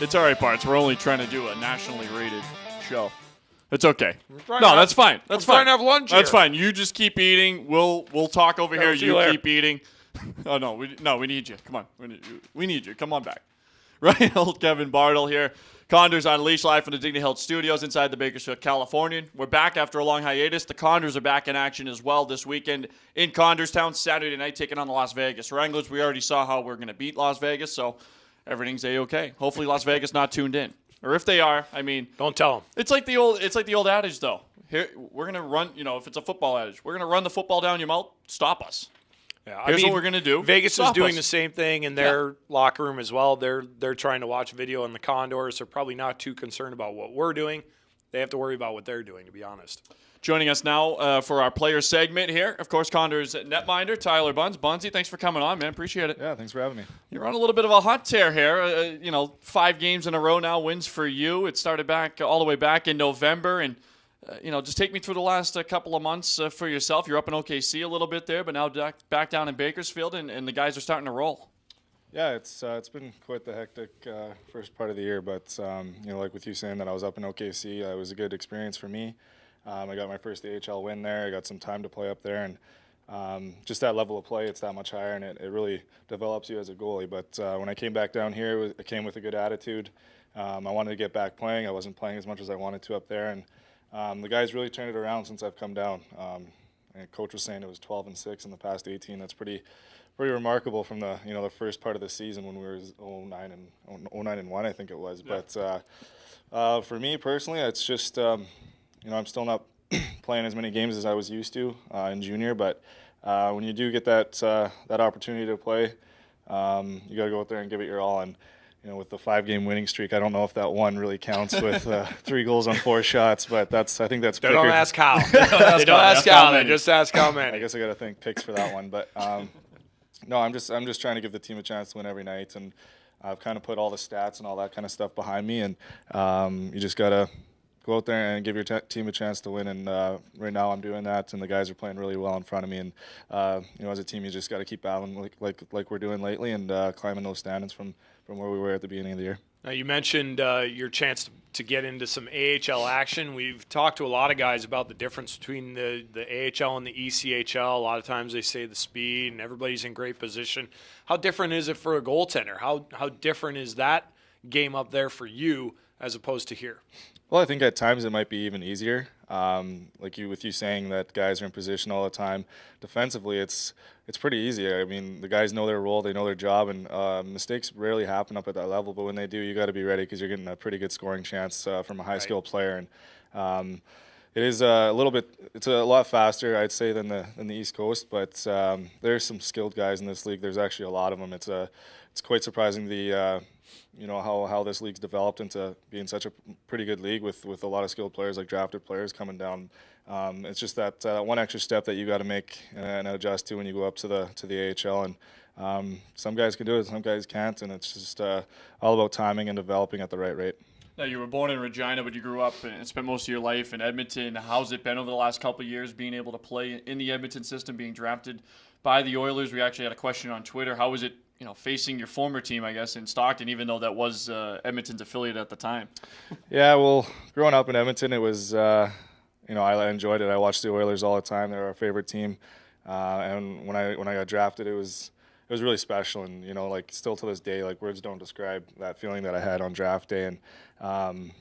It's all right, Barts. We're only trying to do a nationally rated show. It's okay. No, that's fine. That's fine. Trying to have lunch That's here. fine. You just keep eating. We'll talk over here. See you You later. keep eating. Oh no, we need you. Come on, we need you. Come on back. Right, old Kevin Bartle here. Condors on Leash live from the Dignity Health Studios inside the Bakersfield, Californian. We're back after a long hiatus. The Condors are back in action as well this weekend in Condorstown, Saturday night, taking on the Las Vegas Wranglers. We already saw how we're going to beat Las Vegas, so everything's A-okay. Hopefully Las Vegas not tuned in. Or if they are, I mean, Don't tell them. it's like the old adage though. Here we're gonna run. If it's a football adage, we're gonna run the football down your mouth. Stop us. Yeah, Here's what we're gonna do. Vegas is Stop doing us. the same thing in their locker room as well. They're trying to watch video on the Condors. They're probably not too concerned about what we're doing. They have to worry about what they're doing, to be honest. Joining us now for our player segment here, of course, Condors netminder Tyler Bunz. Bunzy, thanks for coming on, man. Appreciate it. Yeah, thanks for having me. You're on a little bit of a hot tear here. 5 games in a row now, wins for you. It started back all the way back in November, and just take me through the last couple of months for yourself. You're up in OKC a little bit there, but now back down in Bakersfield, and the guys are starting to roll. Yeah, it's been quite the hectic first part of the year, but like with you saying that I was up in OKC, it was a good experience for me. I got my first AHL win there. I got some time to play up there, and just that level of play, it's that much higher, and it really develops you as a goalie. But when I came back down here, I came with a good attitude. I wanted to get back playing. I wasn't playing as much as I wanted to up there, and the guys really turned it around since I've come down. And coach was saying it was 12-6 in the past 18. That's pretty remarkable from the the first part of the season when we were 09-1, I think it was. Yeah. But for me personally, it's just I'm still not playing as many games as I was used to in junior. But when you do get that opportunity to play, you got to go out there and give it your all. And with the 5-game winning streak, I don't know if that one really counts with 3 goals on 4 shots, but I think that's. They don't ask how. They don't ask how. They just ask how many. I guess I got to think picks for that one, but no, I'm just trying to give the team a chance to win every night, and I've kind of put all the stats and all that kind of stuff behind me, and you just gotta go out there and give your team a chance to win. And right now I'm doing that, and the guys are playing really well in front of me. And as a team, you just got to keep battling like we're doing lately, and climbing those standings from where we were at the beginning of the year. Now, you mentioned your chance to get into some AHL action. We've talked to a lot of guys about the difference between the AHL and the ECHL. A lot of times they say the speed, and everybody's in great position. How different is it for a goaltender? How different is that game up there for you as opposed to here? Well, I think at times it might be even easier. With you saying that guys are in position all the time. Defensively, it's pretty easy. I mean, the guys know their role, they know their job, and mistakes rarely happen up at that level. But when they do, you got to be ready because you're getting a pretty good scoring chance from a high-skilled player. And it is it's a lot faster, I'd say, than the East Coast. But there's some skilled guys in this league. There's actually a lot of them. It's quite surprising how this league's developed into being such a pretty good league with a lot of skilled players, like drafted players coming down. It's just that one extra step that you got to make and adjust to when you go up to the AHL. And some guys can do it, some guys can't, and it's just all about timing and developing at the right rate. Now, you were born in Regina, but you grew up and spent most of your life in Edmonton. How's it been over the last couple of years being able to play in the Edmonton system, being drafted by the Oilers? We actually had a question on Twitter. How was it facing your former team, I guess, in Stockton, even though that was Edmonton's affiliate at the time? Yeah, well, growing up in Edmonton, it was, I enjoyed it. I watched the Oilers all the time. They're our favorite team. And when I got drafted, it was really special. And, still to this day, words don't describe that feeling that I had on draft day. And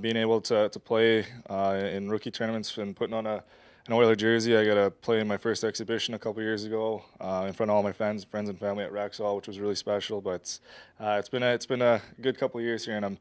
being able to play in rookie tournaments and putting on an Oiler jersey. I got to play in my first exhibition a couple years ago in front of all my friends and family at Rexall, which was really special. But it's been a good couple of years here, and I'm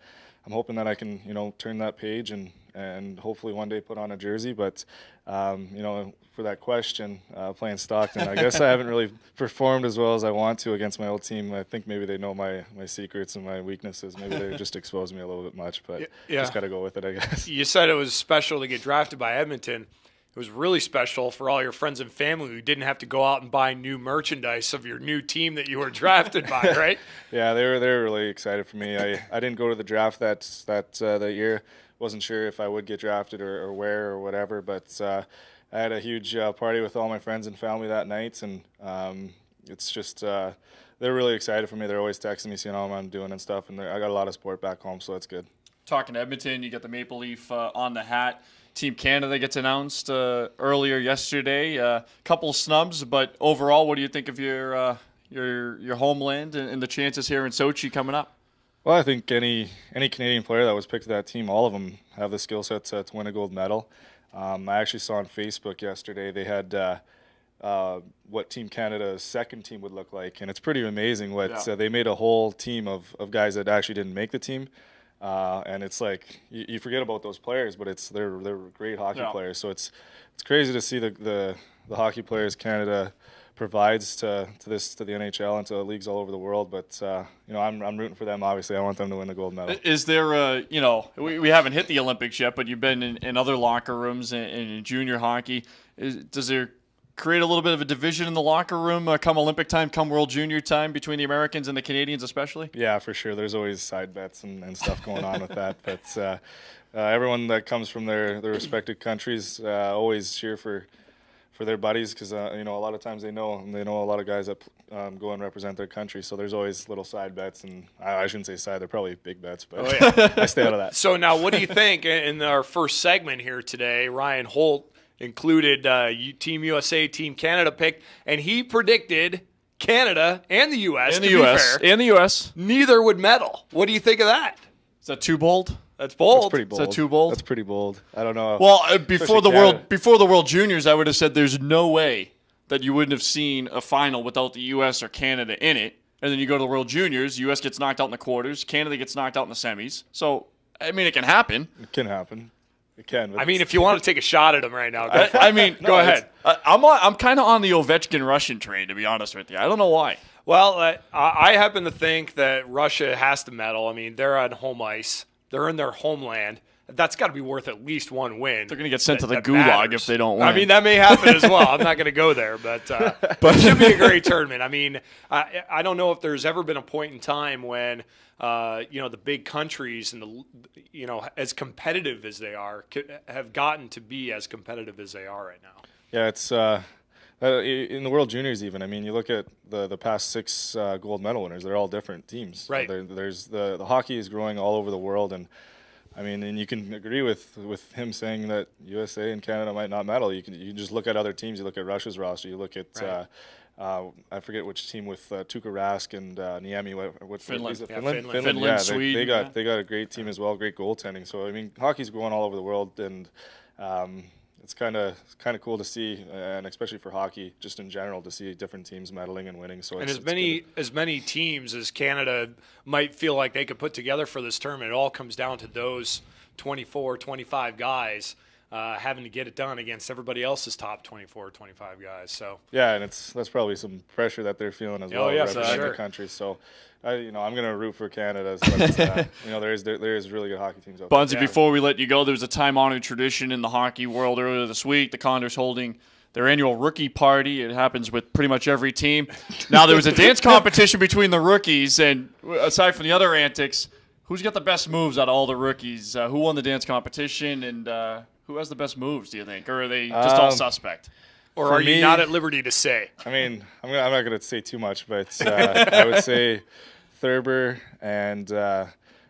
hoping that I can turn that page and hopefully one day put on a jersey. But for that question, playing Stockton, I guess I haven't really performed as well as I want to against my old team. I think maybe they know my secrets and my weaknesses. Maybe they just exposed me a little bit much, but just got to go with it, I guess. You said it was special to get drafted by Edmonton. It was really special for all your friends and family who didn't have to go out and buy new merchandise of your new team that you were drafted by, right? Yeah, they were really excited for me. I didn't go to the draft that year. Wasn't sure if I would get drafted or where or whatever, but I had a huge party with all my friends and family that night, and it's just they're really excited for me. They're always texting me, seeing how I'm doing and stuff, and I got a lot of support back home, so that's good. Talking to Edmonton, you got the Maple Leaf on the hat. Team Canada gets announced earlier yesterday. Couple snubs, but overall, what do you think of your homeland and the chances here in Sochi coming up? Well, I think any Canadian player that was picked to that team, all of them have the skill set to win a gold medal. I actually saw on Facebook yesterday they had what Team Canada's second team would look like, and it's pretty amazing. They made a whole team of guys that actually didn't make the team. And it's like you forget about those players, but they're great hockey players. So it's crazy to see the hockey players Canada provides to the NHL and to leagues all over the world. But I'm rooting for them. Obviously, I want them to win the gold medal. Is there we haven't hit the Olympics yet, but you've been in other locker rooms in junior hockey. Does there create a little bit of a division in the locker room come Olympic time, come World Junior time between the Americans and the Canadians especially? Yeah, for sure. There's always side bets and stuff going on with that. But everyone that comes from their respective countries always cheer for their buddies because a lot of times they know a lot of guys that go and represent their country. So there's always little side bets, and I shouldn't say side; they're probably big bets, but I stay out of that. So now, what do you think in our first segment here today? Ryan Holt included Team USA, Team Canada pick, and he predicted Canada and the U.S. And the U.S. neither would medal. What do you think of that? Is that too bold? That's bold. That's pretty bold. Is that too bold? That's pretty bold. I don't know. Well, before the World Juniors, I would have said there's no way that you wouldn't have seen a final without the U.S. or Canada in it. And then you go to the World Juniors, U.S. gets knocked out in the quarters, Canada gets knocked out in the semis. So, I mean, it can happen. It can happen. It can. I mean, if you want to take a shot at him right now, go ahead. I'm kind of on the Ovechkin Russian train, to be honest with you. I don't know why. Well, I happen to think that Russia has to medal. I mean, they're on home ice. They're in their homeland. That's got to be worth at least one win. They're going to get sent to the gulag if they don't win. I mean, that may happen as well. I'm not going to go there, but it should be a great tournament. I mean, I don't know if there's ever been a point in time when the big countries and as competitive as they are have gotten to be as competitive as they are right now. Yeah, it's in the World Juniors even. I mean, you look at the past 6 gold medal winners; they're all different teams. Right. There's the hockey is growing all over the world, and I mean, and you can agree with him saying that USA and Canada might not medal. You can just look at other teams. You look at Russia's roster. You look at I forget which team with Tuukka Rask and Niemi. Finland. Finland. Yeah, Sweden. They got a great team as well. Great goaltending. So I mean, hockey's going all over the world, and it's kind of cool to see, and especially for hockey, just in general, to see different teams medaling and winning. So as many teams as Canada might feel like they could put together for this tournament, it all comes down to those 24, 25 guys having to get it done against everybody else's top 24 or 25 guys. So yeah, and that's probably some pressure that they're feeling as well, representing sure. the country. So I'm going to root for Canada. But, there is really good hockey teams out there. Bunzy, before we let you go, there's a time-honored tradition in the hockey world earlier this week. The Condors holding their annual rookie party. It happens with pretty much every team. Now, there was a dance competition between the rookies, and aside from the other antics, who's got the best moves out of all the rookies? Who won the dance competition, and who has the best moves, do you think? Or are they just all suspect? Or are you not at liberty to say? I mean, I'm not going to say too much, but I would say Thurber and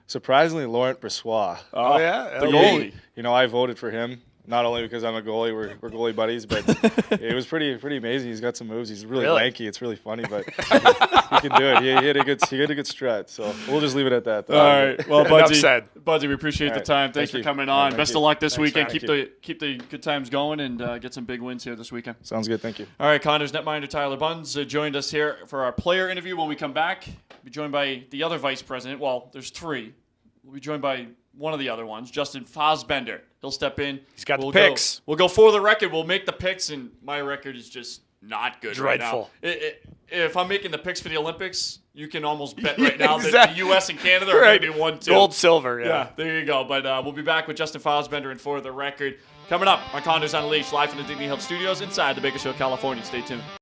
surprisingly Laurent Brossoit. Oh, yeah? The goalie. I voted for him. Not only because I'm a goalie, we're goalie buddies, but it was pretty amazing. He's got some moves. He's really lanky. It's really funny, but he can do it. He had a good strut. So we'll just leave it at that. All right. Well, Bunzy, we appreciate the time. Thanks for coming on. Best of luck this weekend. Keep the good times going and get some big wins here this weekend. Sounds good. Thank you. All right. Condors netminder Tyler Bunz joined us here for our player interview. When we come back, we'll be joined by the other vice president. Well, there's 3. We'll be joined by one of the other ones, Justin Fosbender. He'll step in. He's got the picks. We'll go for the record. We'll make the picks, and my record is just not good Dreadful. right now. If I'm making the picks for the Olympics, you can almost bet right now that the U.S. and Canada are maybe 1-2. Gold, silver, Yeah, there you go. But we'll be back with Justin Fosbender and for the record. Coming up on Condors Unleashed, live from the Dignity Health Studios inside the Bakersfield, California. Stay tuned.